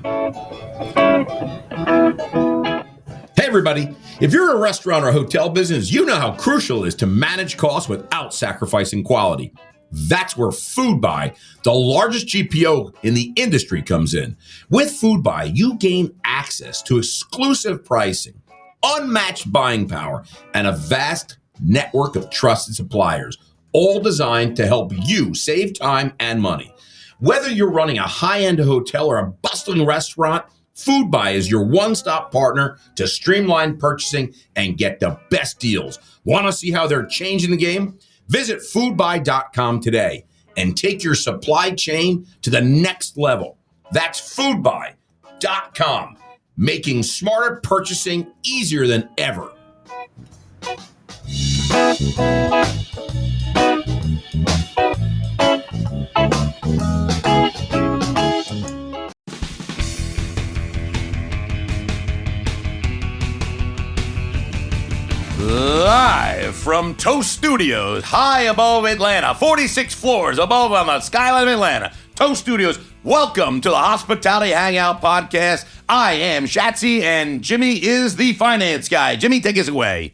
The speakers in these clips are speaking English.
Hey everybody, if you're a restaurant or hotel business, you know how crucial it is to manage costs without sacrificing quality. That's where FoodBuy, the largest GPO in the industry, comes in. With FoodBuy, you gain access to exclusive pricing, unmatched buying power, and a vast network of trusted suppliers, all designed to help you save time and money. Whether you're running a high-end hotel or a bustling restaurant, FoodBuy is your one-stop partner to streamline purchasing and get the best deals. Want to see how they're changing the game? Visit foodbuy.com today and take your supply chain to the next level. That's foodbuy.com, making smarter purchasing easier than ever. Live from Toast Studios, high above Atlanta, 46 floors above on the skyline of Atlanta. Toast Studios, welcome to the Hospitality Hangout Podcast. I am Shatsy, and Jimmy is the finance guy. Jimmy, take us away.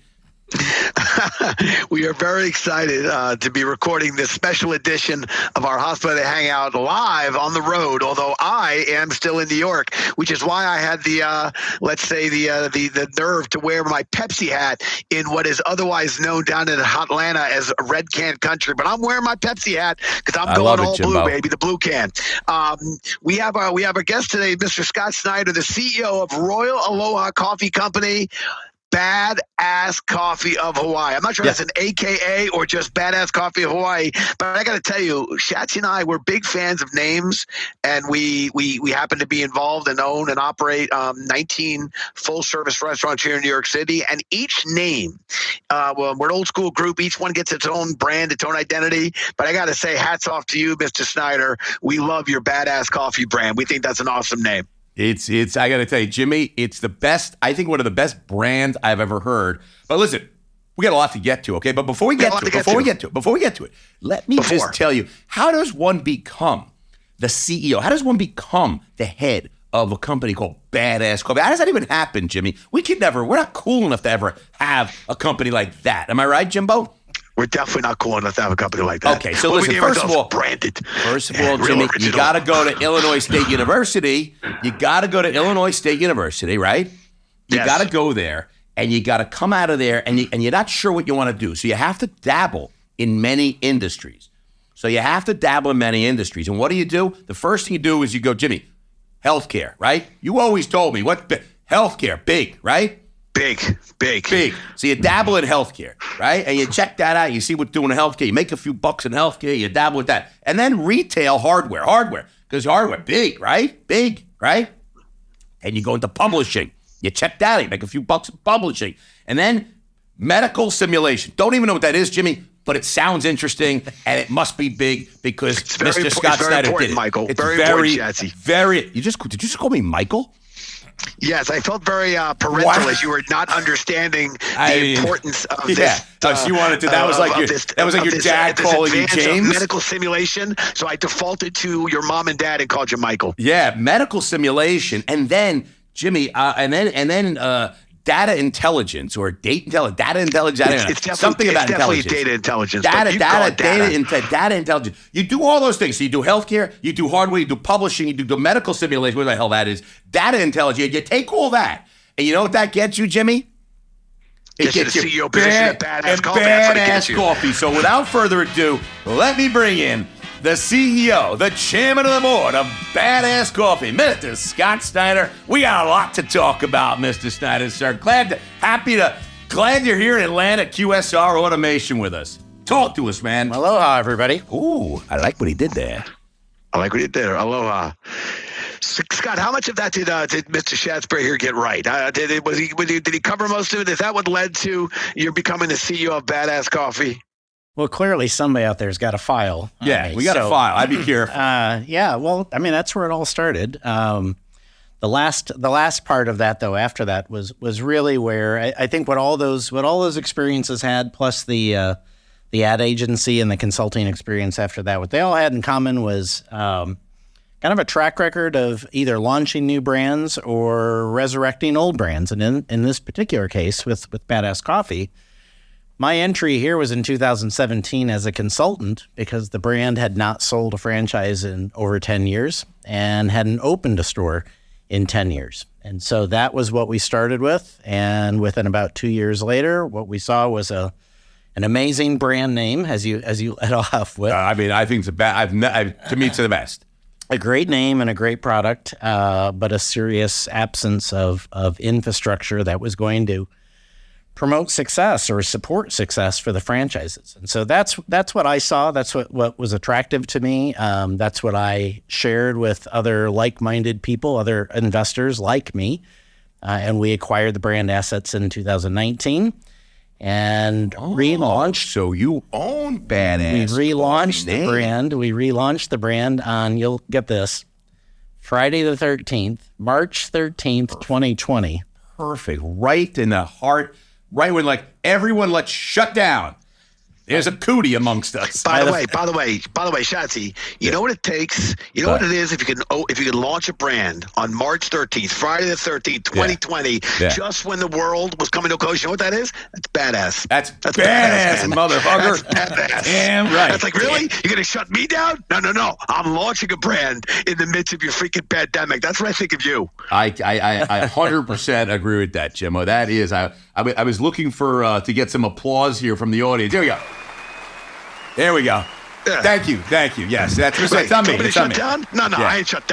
We are very excited to be recording this special edition of our Hospitality Hangout live on the road, although I am still in New York, which is why I had the nerve to wear my Pepsi hat in what is otherwise known down in Atlanta as Red Can Country. But I'm wearing my Pepsi hat because I'm going all blue, baby, the blue can. We have our guest today, Mr. Scott Snyder, the CEO of Royal Aloha Coffee Company. Badass Coffee of Hawaii. I'm not sure that's an AKA or just Badass Coffee of Hawaii, but I got to tell you, Shatsy and I, we're big fans of names, and we happen to be involved and own and operate 19 full-service restaurants here in New York City, and each name, well, we're an old-school group. Each one gets its own brand, its own identity, but I got to say, hats off to you, Mr. Snyder. We love your Badass Coffee brand. We think that's an awesome name. It's. I got to tell you, Jimmy, it's the best. I think one of the best brands I've ever heard. But listen, we got a lot to get to, okay? But before we get to it, let me just tell you, how does one become the CEO? How does one become the head of a company called Badass Coffee? How does that even happen, Jimmy? We're not cool enough to ever have a company like that. Am I right, Jimbo? We're definitely not cool enough to have a company like that. Okay, so listen, first of all, Jimmy, you got to go to Illinois State University. You got to go to Illinois State University, right? You got to go there, and you got to come out of there, and you're not sure what you want to do. So you have to dabble in many industries. And what do? The first thing you do is you go, Jimmy, healthcare, right? You always told me, healthcare, big, right? Big. So you dabble in healthcare, right? And you check that out. You see what's doing in healthcare. You make a few bucks in healthcare. You dabble with that. And then retail hardware. Because hardware, big, right? And you go into publishing. You check that out. You make a few bucks in publishing. And then medical simulation. Don't even know what that is, Jimmy, but it sounds interesting, and it must be big because Mr. Scott Snyder did it. Michael. It's very important, Shatsy. Did you just call me Michael? Yes, I felt very parental as you were not understanding the importance of this. So you wanted to. That was like your dad calling you James. Medical simulation. So I defaulted to your mom and dad and called you Michael. Yeah, medical simulation, and then Jimmy, and then data intelligence or data intelligence. It's something about intelligence. Data intelligence. Data intelligence. You do all those things. So you do healthcare, you do hardware, you do publishing, you do the medical simulation. What the hell that is? Data intelligence. You take all that, and you know what that gets you, Jimmy? It gets you CEO position at Badass Coffee. Badass Coffee. So without further ado, let me bring in the CEO, the chairman of the board of Badass Coffee, Mr. Scott Snyder. We got a lot to talk about, Mr. Snyder, sir. Glad you're here in Atlanta at QSR Automation with us. Talk to us, man. Aloha, everybody. Ooh, I like what he did there. Aloha. Scott, how much of that did Mr. Shatsbury here get right? Did he cover most of it? Is that what led to you becoming the CEO of Badass Coffee? Well, clearly somebody out there's got a file. Yeah, we got a file. I'd be careful. Well, I mean, that's where it all started. The last part of that, though, after that was really where I think what all those experiences had, plus the ad agency and the consulting experience after that, what they all had in common was kind of a track record of either launching new brands or resurrecting old brands. And in this particular case with Badass Coffee, my entry here was in 2017 as a consultant because the brand had not sold a franchise in over 10 years and hadn't opened a store in 10 years. And so that was what we started with. And within about 2 years later, what we saw was an amazing brand name, as you led off with. I think it's to me, it's the best. A great name and a great product, but a serious absence of infrastructure that was going to promote success or support success for the franchises. And so that's what I saw. That's what was attractive to me. That's what I shared with other like-minded people, other investors like me. And we acquired the brand assets in 2019 and relaunched. So you own Badass. We relaunched the brand. We relaunched the brand on, you'll get this, Friday the 13th, March 13th, 2020. Perfect. Right in the heart. Right when everyone shut down. There's a cootie amongst us. By the way, Schatzy, you know what it takes? You know what it is if you can launch a brand on March 13th, Friday the 13th, 2020, just when the world was coming to a close. You know what that is? That's badass. That's badass, motherfucker. That's badass. Damn right. That's really? You're going to shut me down? No. I'm launching a brand in the midst of your freaking pandemic. That's what I think of you. I 100% agree with that, Jimmo. That is, I was looking for to get some applause here from the audience. Here we go. There we go. Yeah. Thank you. Yes, that's on me. It's on me. Down? No, yeah. I ain't shut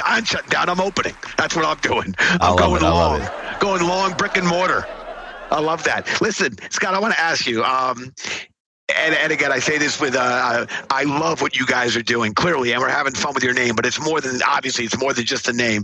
down. I'm opening. That's what I'm doing. I'm going long. Going long, brick and mortar. I love that. Listen, Scott, I want to ask you, and again, I say this with, I love what you guys are doing, clearly, and we're having fun with your name, but it's more than just a name.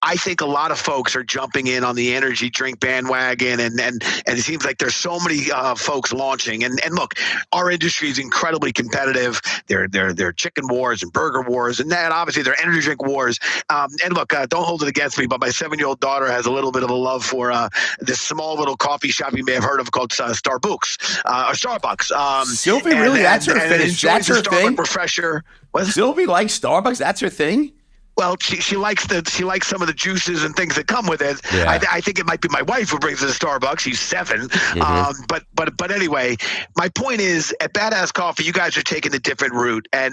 I think a lot of folks are jumping in on the energy drink bandwagon, and it seems like there's so many folks launching. And look, our industry is incredibly competitive. There are chicken wars and burger wars, and then obviously there are energy drink wars. And look, don't hold it against me, but my 7-year-old daughter has a little bit of a love for this small little coffee shop you may have heard of called Starbucks or Starbucks. Sylvie, really? That's her thing? That's her thing? Refresher. Sylvie likes Starbucks? That's her thing? Well, she likes some of the juices and things that come with it. Yeah. I think it might be my wife who brings it to Starbucks. She's 7. Mm-hmm. But anyway, my point is at Badass Coffee, you guys are taking a different route, and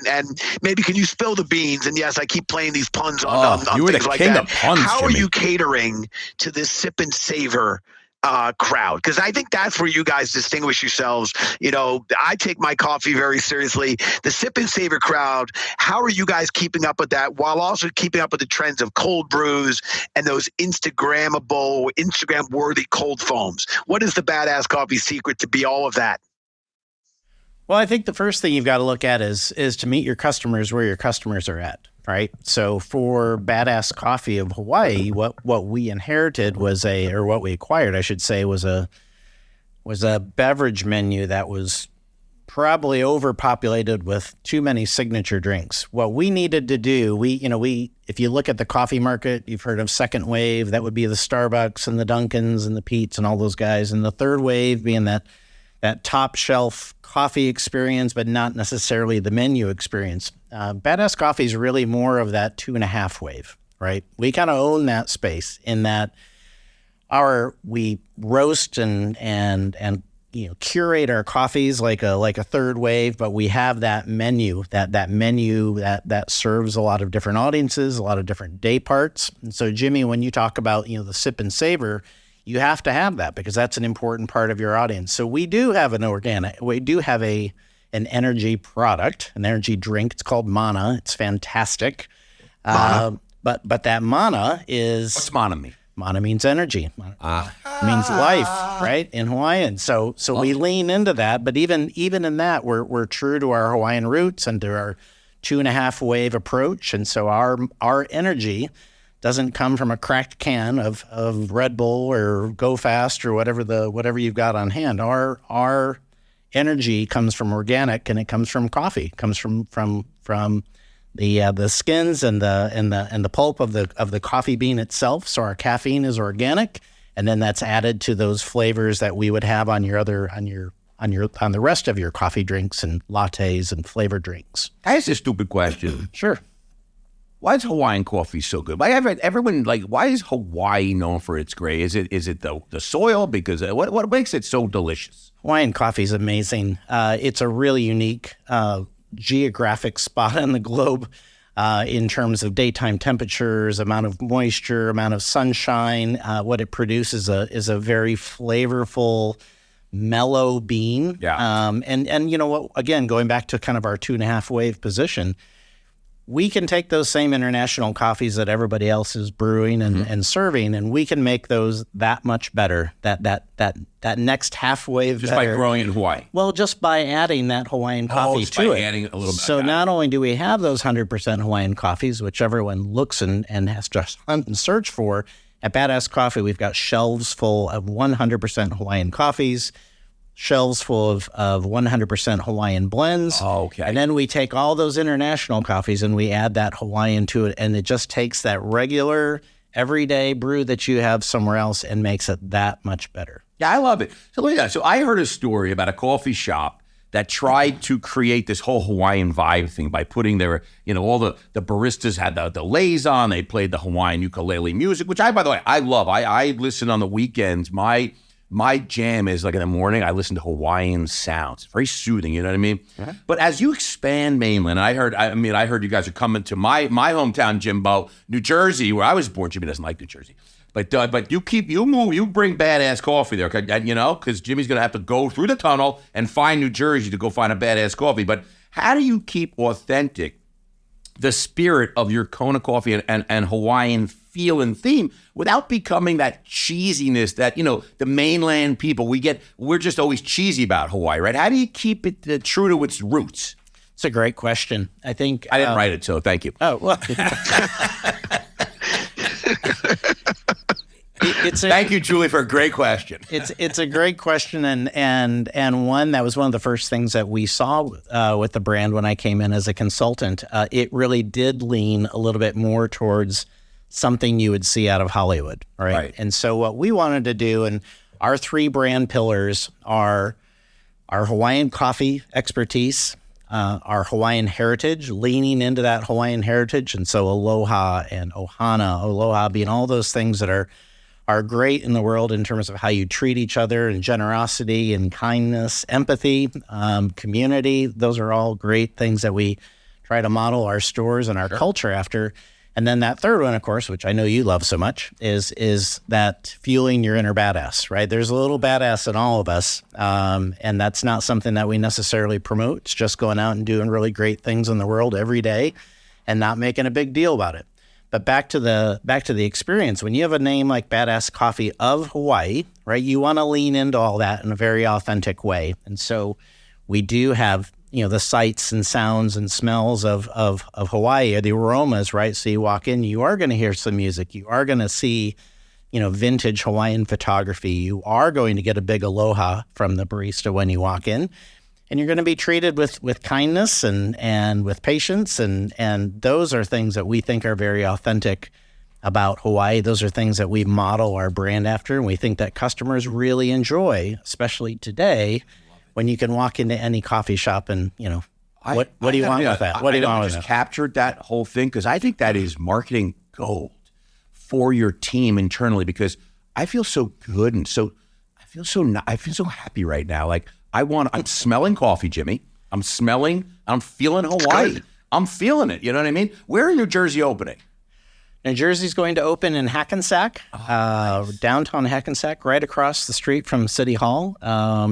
maybe can you spill the beans? And yes, I keep playing these puns on things like that. Puns, How Jimmy. are you catering to this sip and savor crowd? Because I think that's where you guys distinguish yourselves. You know, I take my coffee very seriously. The sip and savor crowd, how are you guys keeping up with that while also keeping up with the trends of cold brews and those Instagram-worthy cold foams? What is the Badass Coffee secret to be all of that? Well, I think the first thing you've got to look at is to meet your customers where your customers are at, right? So for Badass Coffee of Hawaii, what we inherited what we acquired, I should say, was a beverage menu that was probably overpopulated with too many signature drinks. What we needed to do, if you look at the coffee market, you've heard of second wave, that would be the Starbucks and the Dunkins and the Pete's and all those guys, and the third wave being that top shelf coffee experience, but not necessarily the menu experience. Badass Coffee is really more of that 2.5 wave, right? We kind of own that space in that we roast and curate our coffees like a third wave, but we have that menu that serves a lot of different audiences, a lot of different day parts. And so, Jimmy, when you talk about the sip and savor, you have to have that because that's an important part of your audience. So we do have an energy product, an energy drink. It's called Mana. It's fantastic. Mana. But that Mana is... What's Mana mean? Mana means energy. Mana means life, right? In Hawaiian. So we lean into that. But even in that, we're true to our Hawaiian roots and to our 2.5 wave approach. And so our energy doesn't come from a cracked can of Red Bull or Go Fast or whatever you've got on hand. Our energy comes from organic, and it comes from coffee. It comes from the skins and the pulp of the coffee bean itself. So our caffeine is organic, and then that's added to those flavors that we would have on the rest of your coffee drinks and lattes and flavored drinks. That's a stupid question. Sure. Why is Hawaiian coffee so good? Why is Hawaii known for its great? Is it the soil? Because what makes it so delicious? Hawaiian coffee is amazing. It's a really unique geographic spot on the globe in terms of daytime temperatures, amount of moisture, amount of sunshine. What it produces is a very flavorful, mellow bean. Yeah. And you know what? Again, going back to kind of our 2.5 wave position, we can take those same international coffees that everybody else is brewing and serving, and we can make those that much better. That next half wave just better. by growing it in Hawaii. Well, just by adding that Hawaiian coffee just to by it. adding a little bit. So not only do we have those 100% Hawaiian coffees, which everyone looks and has to hunt and search for, at Badass Coffee, we've got shelves full of 100% Hawaiian coffees, shelves full of 100% Hawaiian blends. Oh, okay. And then we take all those international coffees and we add that Hawaiian to it, and it just takes that regular, everyday brew that you have somewhere else and makes it that much better. Yeah, I love it. So I heard a story about a coffee shop that tried to create this whole Hawaiian vibe thing by putting their, all the baristas had the leis on. They played the Hawaiian ukulele music, which by the way, I love. I listen on the weekends. My jam is like in the morning, I listen to Hawaiian sounds. Very soothing, you know what I mean? Uh-huh. But as you expand mainland, I heard you guys are coming to my hometown, Jimbo, New Jersey, where I was born. Jimmy doesn't like New Jersey. But you bring Badass Coffee there, because Jimmy's going to have to go through the tunnel and find New Jersey to go find a Badass Coffee. But how do you keep authentic the spirit of your Kona coffee and Hawaiian feel and theme without becoming that cheesiness that, the mainland people, we're just always cheesy about Hawaii, right? How do you keep it true to its roots? It's a great question. I think I didn't write it, so thank you. Oh, well. Thank you, Julie, for a great question. It's a great question, and one that was one of the first things that we saw with the brand when I came in as a consultant. It really did lean a little bit more towards something you would see out of Hollywood, right? And so what we wanted to do, and our 3 brand pillars are our Hawaiian coffee expertise, our Hawaiian heritage, leaning into that Hawaiian heritage, and so aloha and ohana, aloha being all those things that are great in the world in terms of how you treat each other, and generosity and kindness, empathy, community. Those are all great things that we try to model our stores and our culture after. And then that third one, of course, which I know you love so much, is that fueling your inner badass, right? There's a little badass in all of us, and that's not something that we necessarily promote. It's just going out and doing really great things in the world every day and not making a big deal about it. But back to the experience, when you have a name like Badass Coffee of Hawaii, right, you want to lean into all that in a very authentic way. And so we do have, the sights and sounds and smells of Hawaii, or the aromas, right? So you walk in, you are going to hear some music. You are going to see, vintage Hawaiian photography. You are going to get a big aloha from the barista when you walk in. And you're going to be treated with kindness and with patience. And those are things that we think are very authentic about Hawaii. Those are things that we model our brand after. And we think that customers really enjoy, especially today, when you can walk into any coffee shop and, what do you want with that? What do you want with that? Captured that whole thing, because I think that is marketing gold for your team internally, because I feel so good and I feel so happy right now. Like, I'm smelling coffee, Jimmy. I'm feeling Hawaii. I'm feeling it. You know what I mean? Where in New Jersey opening? New Jersey's going to open in Hackensack, downtown Hackensack, right across the street from City Hall.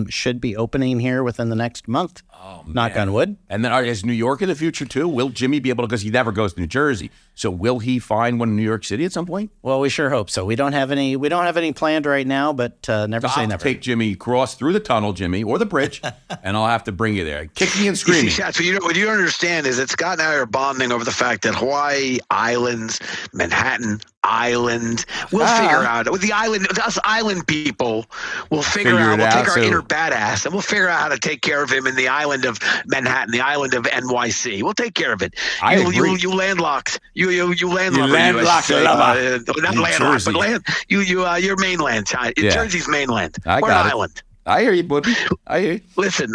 Should be opening here within the next month. Oh, knock on wood. And then is New York in the future too? Will Jimmy be able to, because he never goes to New Jersey, so will he find one in New York City at some point? Well, we sure hope so. We don't have any planned right now, but never say never. Take Jimmy across through the tunnel, Jimmy, or the bridge, and I'll have to bring you there, kicking and screaming. So what you don't understand is that Scott and I are bonding over the fact that Hawaii, islands, Manhattan Island, we'll figure out with the island. Us island people will figure out. We'll take our inner badass and we'll figure out how to take care of him in the island of Manhattan, the island of NYC. We'll take care of it. You landlocked. You landlocked. Not landlocked, but you're mainland. Jersey's mainland. We're an island. I hear you, buddy. I hear you. Listen,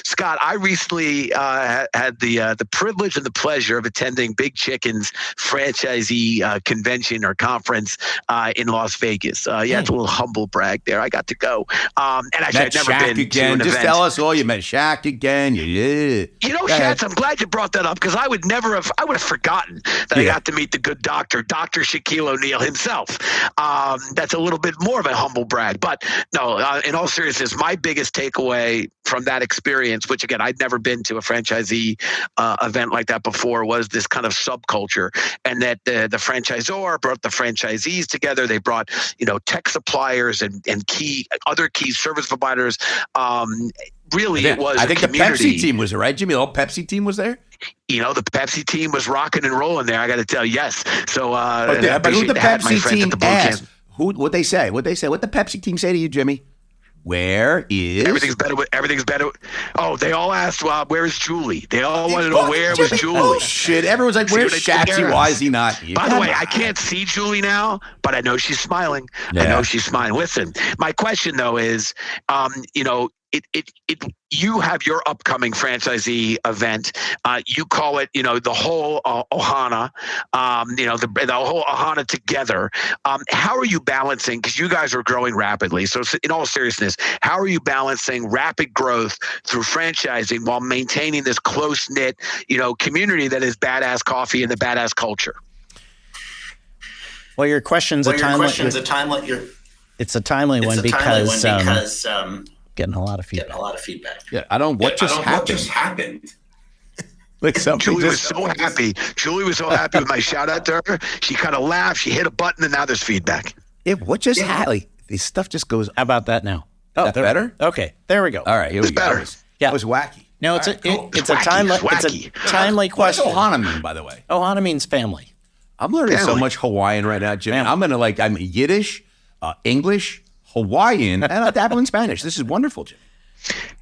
Scott, I recently had the privilege and the pleasure of attending Big Chicken's franchisee convention or conference in Las Vegas. It's a little humble brag there. I got to go. And actually, I'd never been again. to an Just event. tell us all. You met Shaq again. Yeah. Shats, I'm glad you brought that up because I would have forgotten that I got to meet the good doctor, Dr. Shaquille O'Neal himself. That's a little bit more of a humble brag. But no, in all seriousness, my biggest takeaway from that experience, which again, I'd never been to a franchisee event like that before, was this kind of subculture, and that the franchisor brought the franchisees together. They brought, tech suppliers and other key service providers. Really, it was. I think the community. Pepsi team was there, right, Jimmy? The whole Pepsi team was there. The Pepsi team was rocking and rolling there. I got to tell you, yes. So, but who the Pepsi team asked? What they say? What the Pepsi team say to you, Jimmy? Where is everything's better? Oh, they all asked, where is Julie? They all wanted to know where was Julie. Oh shit! Everyone's like, where's Shatsy? Why is he not here? By the way, I can't see Julie now, but I know she's smiling. Yeah. I know she's smiling. Listen, my question though is, you have your upcoming franchisee event. You call it, the whole Ohana, the whole Ohana together. How are you balancing? Because you guys are growing rapidly. So in all seriousness, how are you balancing rapid growth through franchising while maintaining this close knit, community that is badass coffee and the badass culture? Well, your question's a timely one because getting a lot of feedback. Yeah, I don't. What just happened? Like Julie was so happy. Julie was so happy with my shout out to her. She kind of laughed. She hit a button, and now there's feedback. Yeah, what just happened? This stuff just goes. How about that now? Oh, that's better. Okay, there we go. All right, here we go. Better. It was wacky. No, it's a timely question. What does Ohana mean, by the way? Ohana means family. I'm learning so much Hawaiian right now, Jimmy. I'm Yiddish, English, Hawaiian, and I dabble in Spanish. This is wonderful, Jimmy.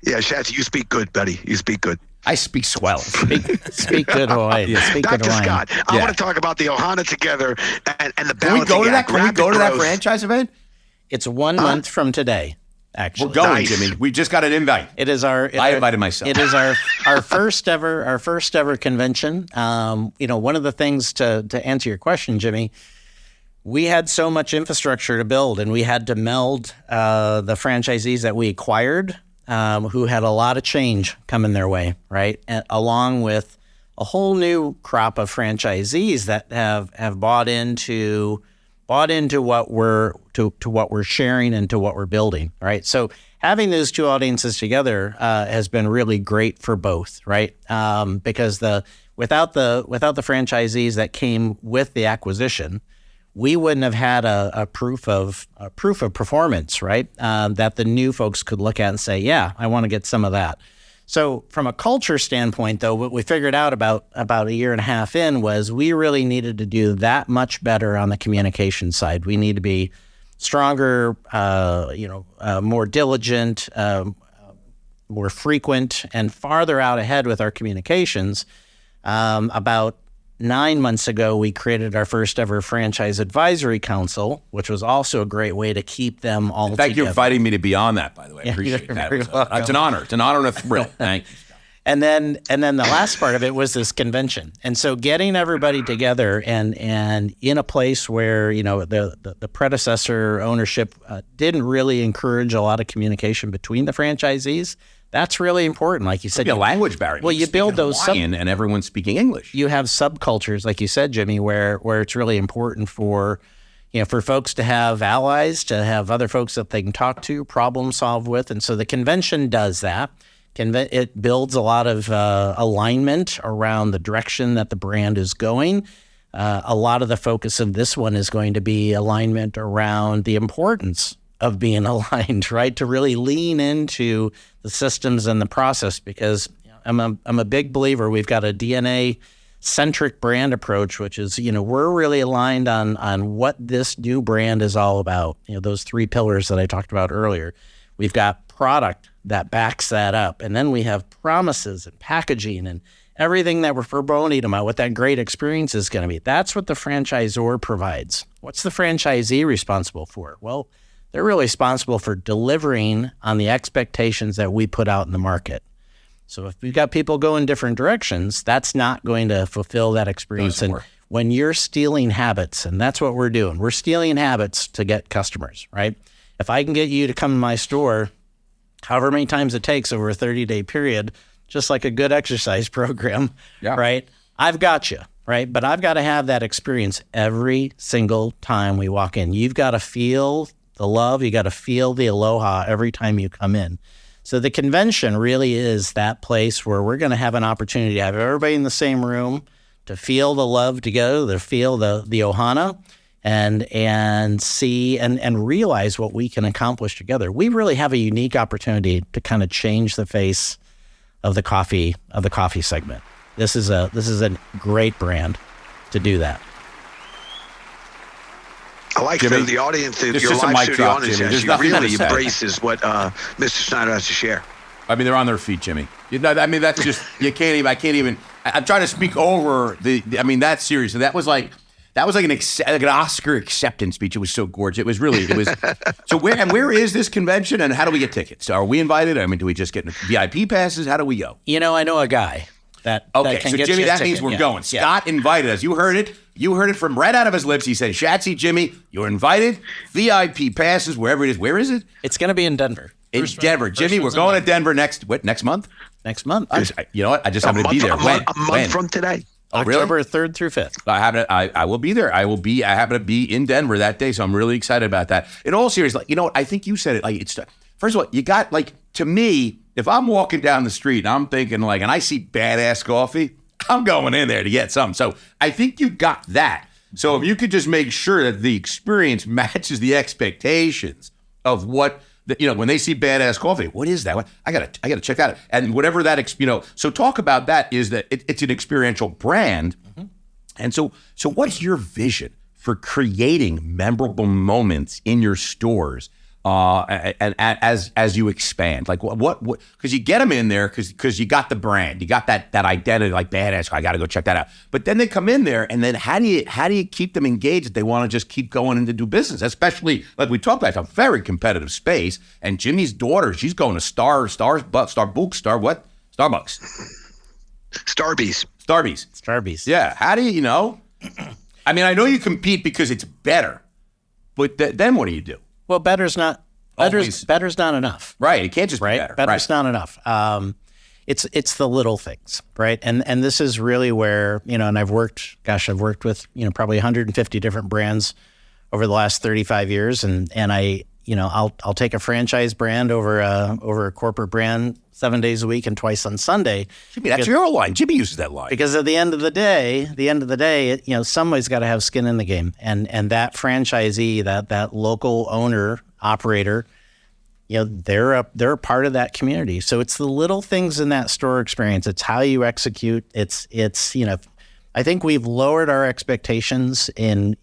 Yeah, Shatsy, you speak good, buddy. You speak good. I speak swell. Speak good Hawaiian. Yeah. Speak Dr. good Hawaiian. Scott, I want to talk about the Ohana together and the balancing act. Can we go to that franchise event? It's 1 month from today, actually. We're going, Jimmy. We just got an invite. It is I invited myself. It is our first ever convention. One of the things to answer your question, Jimmy, we had so much infrastructure to build, and we had to meld the franchisees that we acquired, who had a lot of change coming their way, right? And along with a whole new crop of franchisees that have bought into what we're sharing and to what we're building, right? So having those two audiences together has been really great for both, right? Because without the franchisees that came with the acquisition, we wouldn't have had a proof of performance, right? That the new folks could look at and say, yeah, I want to get some of that. So from a culture standpoint, though, what we figured out about a year and a half in was we really needed to do that much better on the communication side. We need to be stronger, more diligent, more frequent, and farther out ahead with our communications. About 9 months ago, we created our first ever franchise advisory council, which was also a great way to keep them all together. Thank you for inviting me to be on that, by the way. I appreciate that. It's an honor. It's an honor and a thrill. Thank you. And then the last part of it was this convention. And so getting everybody together and in a place where, the predecessor ownership didn't really encourage a lot of communication between the franchisees. That's really important. Like you said, a language barrier. Well, you build those and everyone's speaking English. You have subcultures, like you said, Jimmy, where it's really important for folks to have allies, to have other folks that they can talk to, problem solve with. And so the convention does that. It builds a lot of alignment around the direction that the brand is going. A lot of the focus of this one is going to be alignment around the importance of being aligned, right? To really lean into the systems and the process, because I'm a big believer. We've got a DNA-centric brand approach, which is, we're really aligned on what this new brand is all about. Those three pillars that I talked about earlier. We've got product that backs that up, and then we have promises and packaging and everything that we're promoting about what that great experience is going to be. That's what the franchisor provides. What's the franchisee responsible for? Well, they're really responsible for delivering on the expectations that we put out in the market. So if we've got people going different directions, that's not going to fulfill that experience. And when you're stealing habits, and that's what we're doing, we're stealing habits to get customers, right? If I can get you to come to my store, however many times it takes over a 30-day period, just like a good exercise program, right? I've got you, right? But I've got to have that experience every single time we walk in. You've got to feel the love. You got to feel the aloha every time you come in. So the convention really is that place where we're going to have an opportunity to have everybody in the same room, to feel the love together, to feel the ohana, and see and realize what we can accomplish together. We really have a unique opportunity to kind of change the face of the coffee segment. This is a great brand to do that. I like the audience, your live studio audience actually really embraces what Mr. Snyder has to share. I mean, they're on their feet, Jimmy. I mean, that's just, I can't even, I'm trying to speak over that's serious. That was like an Oscar acceptance speech. It was so gorgeous. It was. So where is this convention and how do we get tickets? So are we invited? I mean, do we just get VIP passes? How do we go? I know a guy that can get Jimmy, that ticket. means we're going. Scott invited us. You heard it. You heard it from right out of his lips. He said, Shatsy, Jimmy, you're invited. VIP passes, wherever it is. Where is it? It's going to be in Denver. In Denver. Jimmy, we're going to Denver next month? Next month. You know what? I just happen to be there. A month from today. Oh, really? October 3rd through 5th. I will be there. I happen to be in Denver that day, so I'm really excited about that. In all seriousness, you know what? I think you said it. It's first of all, you got to me, if I'm walking down the street and I'm thinking and I see badass coffee, I'm going in there to get something. So I think you got that. So if you could just make sure that the experience matches the expectations of what when they see badass coffee, what is that? I gotta check that out. And whatever that so talk about that is that it's an experiential brand. Mm-hmm. And so what's your vision for creating memorable moments in your stores? And as you expand, what because you get them in there because you got the brand, you got that identity, like badass. I got to go check that out. But then they come in there, and then how do you keep them engaged if they want to just keep going in to do business? Especially like we talked about, it's a very competitive space. And Jimmy's daughter, she's going to Starbucks. Starbies. Yeah. How do you know? I mean, I know you compete because it's better, but then what do you do? Well, better's not enough. Right. It can't just be better. Better's not enough. It's the little things, right? And this is really where, and I've worked with, probably 150 different brands over the last 35 years. And I'll take a franchise brand over a corporate brand 7 days a week and twice on Sunday. Jimmy, that's your line. Jimmy uses that line. Because at the end of the day, somebody's got to have skin in the game. And that franchisee, that local owner, operator, they're a part of that community. So it's the little things in that store experience. It's how you execute. It's I think we've lowered our expectations in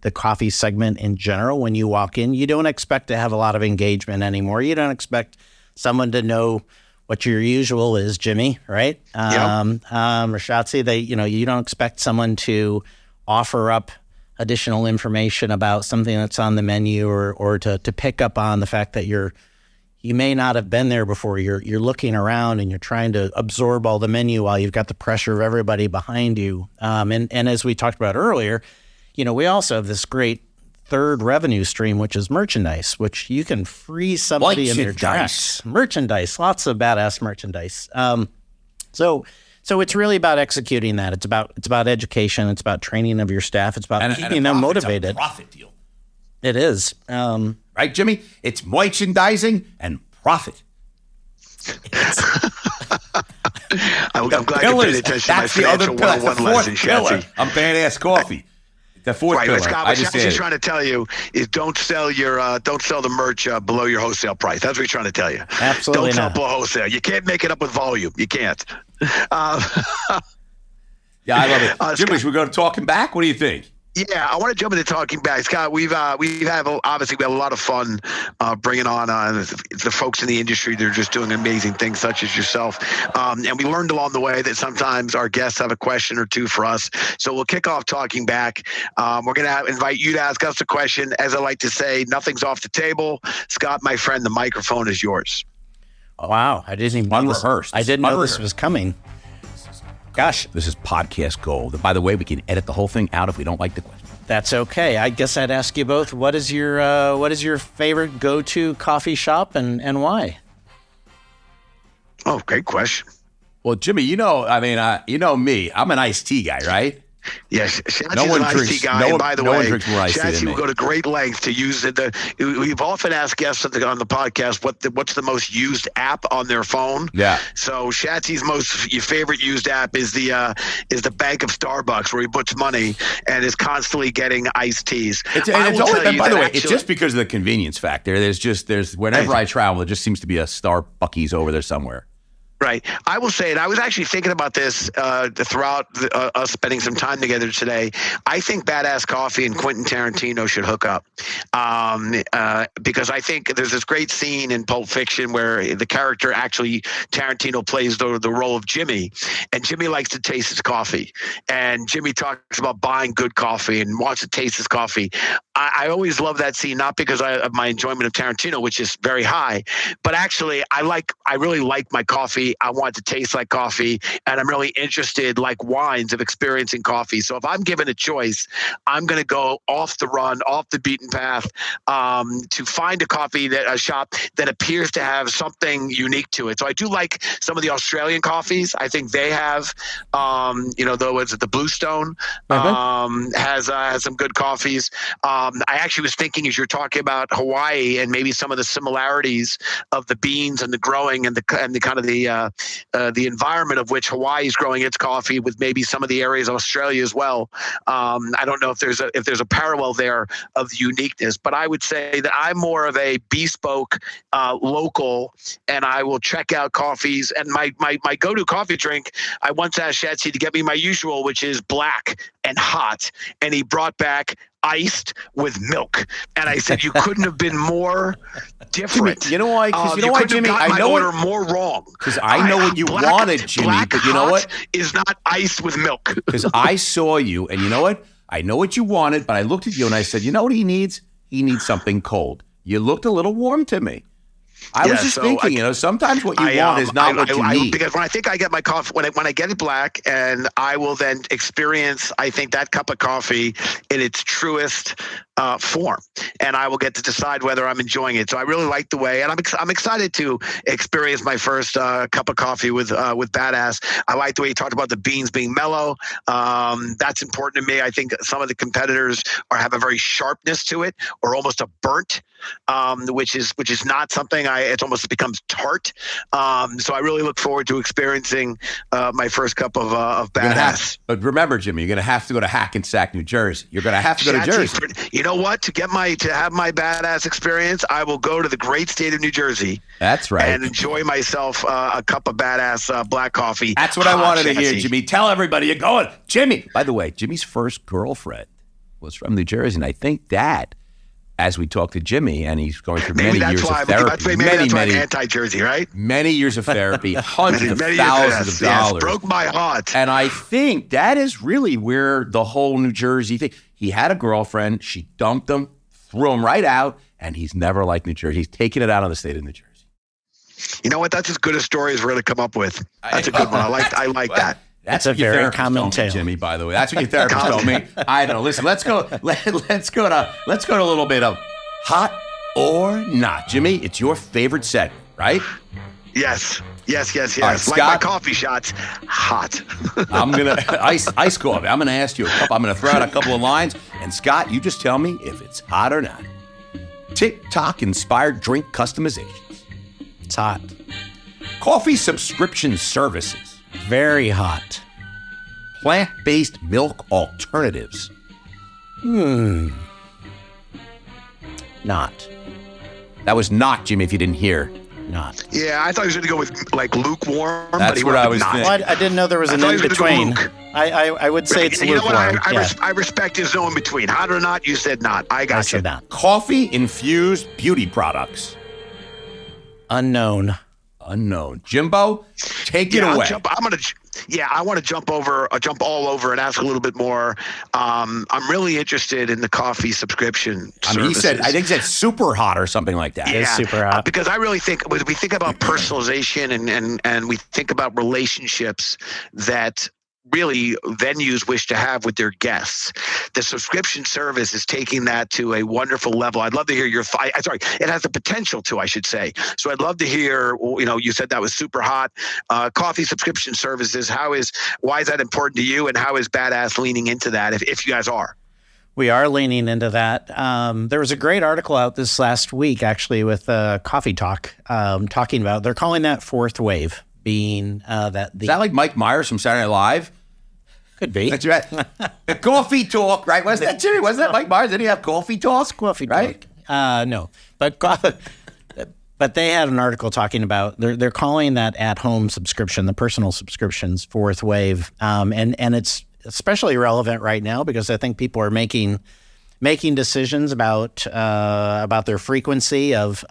the coffee segment in general. When you walk in, you don't expect to have a lot of engagement anymore. You don't expect someone to know what your usual is, Jimmy, right? Rashatsi, you don't expect someone to offer up additional information about something that's on the menu or to pick up on the fact that you may not have been there before. You're looking around and you're trying to absorb all the menu while you've got the pressure of everybody behind you. And as we talked about earlier, we also have this great third revenue stream, which is merchandise, which you can freeze somebody in their tracks. Merchandise, lots of badass merchandise. So it's really about executing that. It's about education. It's about training of your staff. It's about keeping them motivated. It's a profit deal. It is. Right, Jimmy? It's merchandising and profit. I'm glad you paid attention to my financial 101 lesson, Shatsy. I'm badass coffee. The fourth pillar. Scott, what Shatsy's trying to tell you is don't sell the merch below your wholesale price. That's what he's trying to tell you. Absolutely don't sell below wholesale. You can't make it up with volume. You can't. Yeah, I love it. Jimmy, should we go to talking back? What do you think? Yeah, I want to jump into talking back, Scott. We have a lot of fun bringing on the folks in the industry. They're just doing amazing things, such as yourself. And we learned along the way that sometimes our guests have a question or two for us. So we'll kick off talking back. We're going to invite you to ask us a question. As I like to say, nothing's off the table. Scott, my friend, the microphone is yours. Oh, wow, I didn't even unrehearsed. I didn't know this was coming. Gosh, this is podcast gold. By the way, we can edit the whole thing out if we don't like the question. That's okay. I guess I'd ask you both. What is your favorite go-to coffee shop and why? Oh, great question. Well, Jimmy, you know me. I'm an iced tea guy, right? Yes, Shatsy's an iced tea guy. And by the way, Shatsy will go to great lengths to use it. We've often asked guests on the podcast what's the most used app on their phone. Yeah. So Shatsy's your favorite used app is the bank of Starbucks, where he puts money and is constantly getting iced teas. By the way, it's just because of the convenience factor. There's whenever I travel, there just seems to be a Starbucks over there somewhere. Right. I will say, and I was actually thinking about this throughout us spending some time together today. I think Badass Coffee and Quentin Tarantino should hook up because I think there's this great scene in Pulp Fiction where the character actually, Tarantino plays the role of Jimmy, and Jimmy likes to taste his coffee. And Jimmy talks about buying good coffee and wants to taste his coffee. I always love that scene, not because of my enjoyment of Tarantino, which is very high, but actually I really like my coffee. I want it to taste like coffee, and I'm really interested, like wines, of experiencing coffee. So if I'm given a choice, I'm going to go off the beaten path to find a shop that appears to have something unique to it. So I do like some of the Australian coffees. I think they have, the Bluestone has some good coffees. I actually was thinking, as you're talking about Hawaii and maybe some of the similarities of the beans and the growing and the kind of the environment of which Hawaii is growing its coffee, with maybe some of the areas of Australia as well. I don't know if there's a parallel there of the uniqueness, but I would say that I'm more of a bespoke local, and I will check out coffees. And my go-to coffee drink, I once asked Shatsy to get me my usual, which is black and hot, and he brought back iced with milk, and I said, you couldn't have been more different. Jimmy, you know why? Because you know why, Jimmy? I know order more wrong. Because I know what you wanted, Jimmy. But you know what? Is not iced with milk. Because I saw you, and you know what? I know what you wanted, but I looked at you and I said, you know what he needs? He needs something cold. You looked a little warm to me. I was just thinking, sometimes what you want is not what you need. Because when I think I get my coffee, when I get it black, and I will then experience, I think, that cup of coffee in its truest form, and I will get to decide whether I'm enjoying it. So I really like the way, and I'm excited to experience my first cup of coffee with Badass. I like the way you talked about the beans being mellow. That's important to me. I think some of the competitors have a very sharpness to it, or almost a burnt, which is not something it almost becomes tart. So I really look forward to experiencing my first cup of Badass. But remember, Jimmy, you're going to have to go to Hackensack, New Jersey. You're going to have to go to Jersey. You know what? To have my Badass experience, I will go to the great state of New Jersey. That's right. And enjoy myself a cup of Badass black coffee. That's what I wanted to hear, Jimmy. Tell everybody you're going. Jimmy. By the way, Jimmy's first girlfriend was from New Jersey, and I think that, as we talk to Jimmy, and he's going through many years of therapy. That's why I'm anti-Jersey, right? Many years of therapy, hundreds of thousands of dollars. Broke my heart. And I think that is really where the whole New Jersey thing. He had a girlfriend. She dumped him, threw him right out, and he's never liked New Jersey. He's taking it out on the state of New Jersey. You know what? That's as good a story as we're going to come up with. That's a good one. I like that. That's a very common tale, Jimmy. By the way, that's what your therapist told me. I don't know. Listen, let's go to a little bit of hot or not, Jimmy. It's your favorite segment, right? Yes. Right, like Scott, my coffee shots, hot. I'm gonna ice coffee. I'm gonna ask you I'm gonna throw out a couple of lines, and Scott, you just tell me if it's hot or not. TikTok inspired drink customizations. It's hot. Coffee subscription services. Very hot. Plant-based milk alternatives. Not. That was not, Jimmy, if you didn't hear. not. Yeah, I thought he was going to go with like lukewarm. That's but he what I was not. thinking. Well, I didn't know there was an in between. I would say it's lukewarm. You know what? I respect his no in between. Hot or not, you said not. I got you. Not. Coffee infused beauty products. Unknown. Jimbo, take it away. I want to jump all over and ask a little bit more. I'm really interested in the coffee subscription services. I think he said super hot or something like that. Yeah, it's super hot. Because I really think when we think about personalization and we think about relationships that really venues wish to have with their guests, the subscription service is taking that to a wonderful level. I'd love to hear it has the potential to, I should say. So I'd love to hear, you said that was super hot. Coffee subscription services, why is that important to you, and how is Badass leaning into that if you guys are? We are leaning into that. There was a great article out this last week, actually, with Coffee Talk, talking about, they're calling that fourth wave, being Is that like Mike Myers from Saturday Night Live? Could be. That's right. The coffee talk, right? Wasn't that Jimmy? Wasn't that Mike Myers? Did he have coffee talk? Coffee right? Talk. No, but they had an article talking about they're calling that at-home subscription, the personal subscriptions, fourth wave, and it's especially relevant right now because I think people are making decisions about their frequency of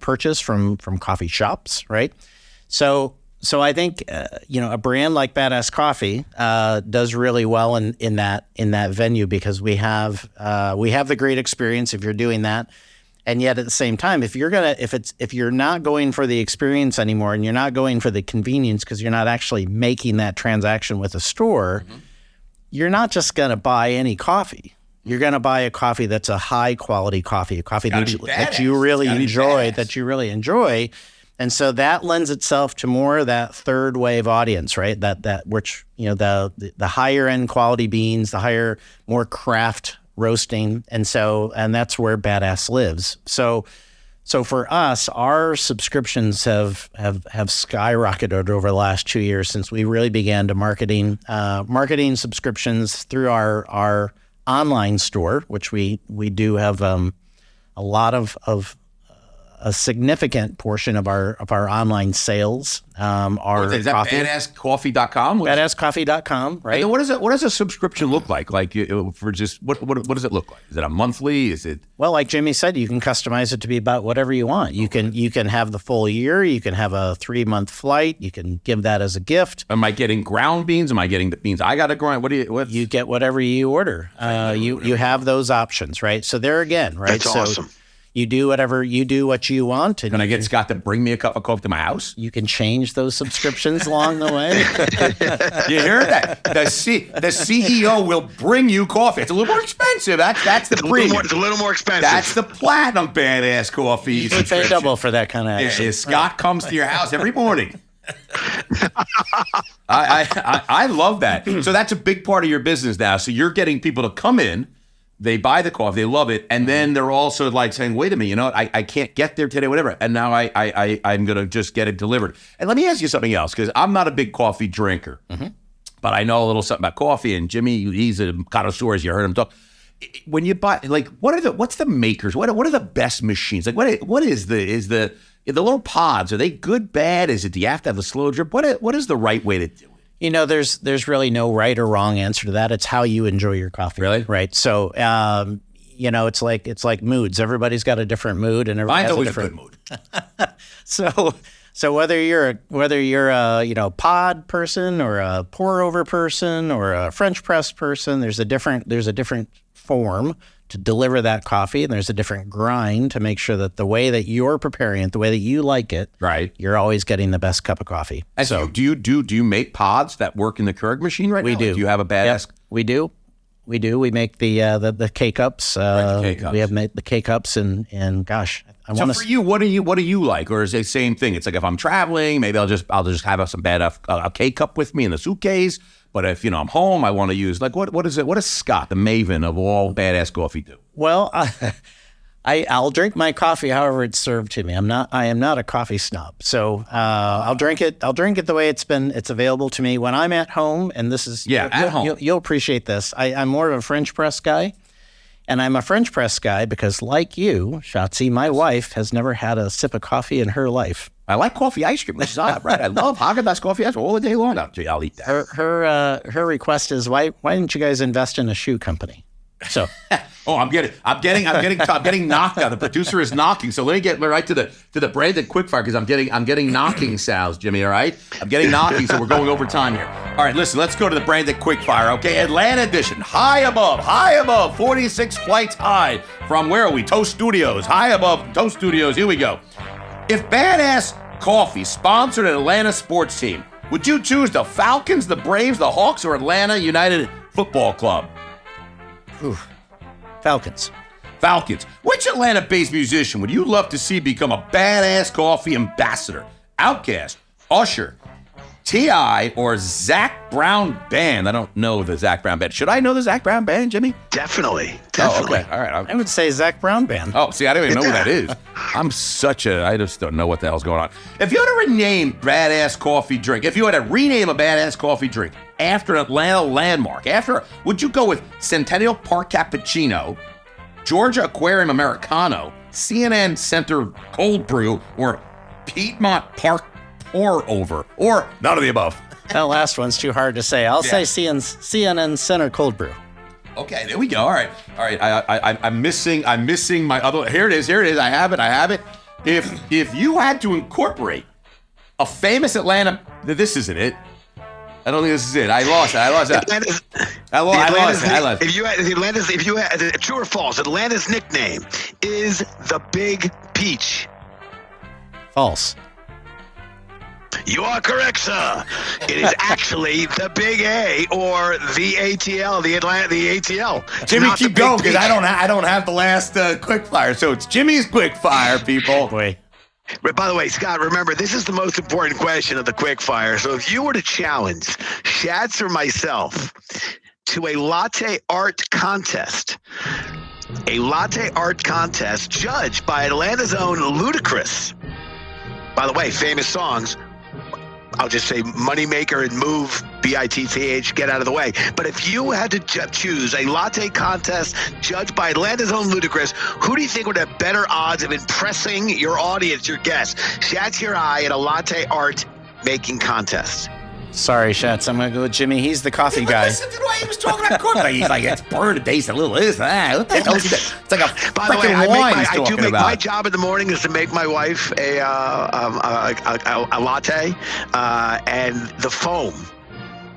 purchase from coffee shops, right? So I think a brand like Badass Coffee does really well in that venue because we have the great experience if you're doing that, and yet at the same time, if you're not going for the experience anymore and you're not going for the convenience because you're not actually making that transaction with a store, you're not just going to buy any coffee. You're going to buy a coffee that's a high quality coffee, a coffee that you really enjoy. And so that lends itself to more of that third wave audience, right? That which, the higher end quality beans, the higher, more craft roasting. And that's where Badass lives. So for us, our subscriptions have skyrocketed over the last 2 years since we really began to marketing subscriptions through our online store, which we do have a lot of a significant portion of our online sales are is that coffee. Badasscoffee.com? Badasscoffee.com, right? And what does a subscription look like? Like for just what does it look like? Is it a monthly? Is it? Well, like Jimmy said, you can customize it to be about whatever you want. You can have the full year. You can have a 3-month flight. You can give that as a gift. Am I getting ground beans? Am I getting the beans I got to grind? You get whatever you order. You have those options, right? So there again, right? That's awesome. You do what you want. And can I get Scott to bring me a cup of coffee to my house? You can change those subscriptions along the way. You hear that? The CEO will bring you coffee. It's a little more expensive. That's the premium. It's a little more expensive. That's the platinum Badass Coffee. You pay double for that kind of action. Yeah, Scott comes to your house every morning. I love that. So that's a big part of your business now. So you're getting people to come in. They buy the coffee, they love it, and then they're also like saying, wait a minute, I can't get there today, whatever, and now I'm going to just get it delivered. And let me ask you something else, because I'm not a big coffee drinker, but I know a little something about coffee, and Jimmy, he's a connoisseur, as you heard him talk. When you buy, like, what's the makers? What are the best machines? Like, what is the little pods? Are they good, bad? Do you have to have the slow drip? What is the right way to do it? There's really no right or wrong answer to that. It's how you enjoy your coffee. Really? So, it's like moods. Everybody's got a different mood, and everybody has a different mood. So whether you're a pod person or a pour over person or a French press person, there's a different form to deliver that coffee, and there's a different grind to make sure that the way that you're preparing it, the way that you like it, right, you're always getting the best cup of coffee. And so do you make pods that work in the Keurig machine right now? We do. Do you have a Badass? Yep, we do. We make the K-Cups. The K-Cups. We have made the K-Cups, and gosh, so for you, what do you like? Or is it the same thing? It's like if I'm traveling, maybe I'll just have some a K-Cup with me in the suitcase. But if I'm home, I want to use what is it? What does Scott, the maven of all Badass coffee, do? Well, I'll drink my coffee however it's served to me. I am not a coffee snob, so I'll drink it the way it's available to me when I'm at home. And this is at home. You'll appreciate this. I'm more of a French press guy, And I'm a French press guy because, like you, Shotzi, my wife has never had a sip of coffee in her life. I like coffee ice cream. Which is odd, right? I love Haagen-Dazs coffee ice cream all the day long. I'll eat that. Her request is, why didn't you guys invest in a shoe company? So, I'm getting knocked out. The producer is knocking. So let me get right to the branded quickfire because I'm getting knocking sounds, Jimmy. All right, I'm getting knocking. So we're going over time here. All right, listen. Let's go to the branded quickfire. Okay, Atlanta edition. High above, 46 flights high from where are we? Toast Studios. High above Toast Studios. Here we go. If Badass Coffee sponsored an Atlanta sports team, would you choose the Falcons, the Braves, the Hawks, or Atlanta United Football Club? Falcons. Which Atlanta-based musician would you love to see become a Badass Coffee ambassador? Outkast, Usher, T.I., or Zac Brown Band? I don't know the Zac Brown Band. Should I know the Zac Brown Band, Jimmy? Definitely. Oh, okay. All right. I would say Zac Brown Band. Oh, see, I don't even know who that is. I just don't know what the hell's going on. If you had to rename Badass Coffee drink, if you had to rename a Badass Coffee drink after an Atlanta landmark, would you go with Centennial Park Cappuccino, Georgia Aquarium Americano, CNN Center Cold Brew, or Piedmont Park Pour Over, or none of the above? That last one's too hard to say. I'll say CNN Center Cold Brew. Okay, there we go. All right. I'm missing my other. Here it is. I have it. If you had to incorporate a famous Atlanta, this isn't it. I don't think this is it. I lost it. I lost it. If you had true or false, Atlanta's nickname is the Big Peach. False. You are correct, sir. It is actually the Big A, or the ATL, the ATL. Jimmy, keep going because I don't have the last quickfire, so it's Jimmy's quickfire, people. Boy. By the way, Scott, remember, this is the most important question of the quickfire. So if you were to challenge Shats or myself to a latte art contest judged by Atlanta's own Ludacris. By the way, famous songs. I'll just say Moneymaker and Move, B-I-T-C-H, get out of the way. But if you had to choose a latte contest judged by Atlanta's own Ludacris, who do you think would have better odds of impressing your audience, your guests? Shats your eye at a latte art making contest. Sorry, Shats. I'm going to go with Jimmy. He's the coffee guy. Listen to the way he was talking about coffee. He's like, it's burned, it tastes a little this, that. What the hell is that? It's like a freaking wine he's talking about. My job in the morning is to make my wife a latte, and the foam.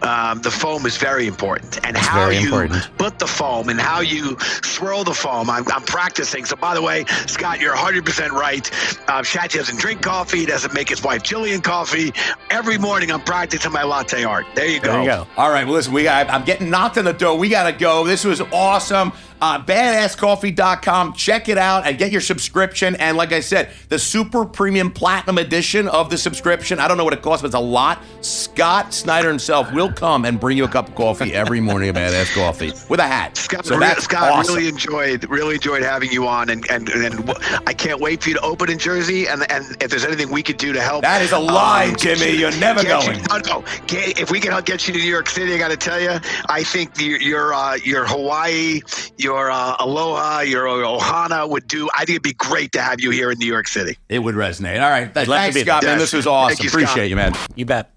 The foam is very important, and how you put the foam and how you swirl the foam. I'm practicing. So, by the way, Scott, you're 100% right. Shad doesn't drink coffee. He doesn't make his wife Jillian coffee. Every morning, I'm practicing my latte art. There you go. All right. Well, listen, I'm getting knocked in the door. We got to go. This was awesome. Badasscoffee.com. Check it out and get your subscription. And like I said, the super premium platinum edition of the subscription, I don't know what it costs, but it's a lot. Scott Snyder himself will come and bring you a cup of coffee every morning at Badass Coffee with a hat. Scott, so that's Scott, awesome. really enjoyed having you on, and I can't wait for you to open in Jersey. And if there's anything we could do to help, that is a lie, Jimmy. You're never going. No. If we can get you to New York City, I got to tell you, I think your Hawaii, your aloha, your ohana would do. I think it'd be great to have you here in New York City. It would resonate. All right, thanks, Scott. Man, this was awesome. Appreciate you, man. You bet.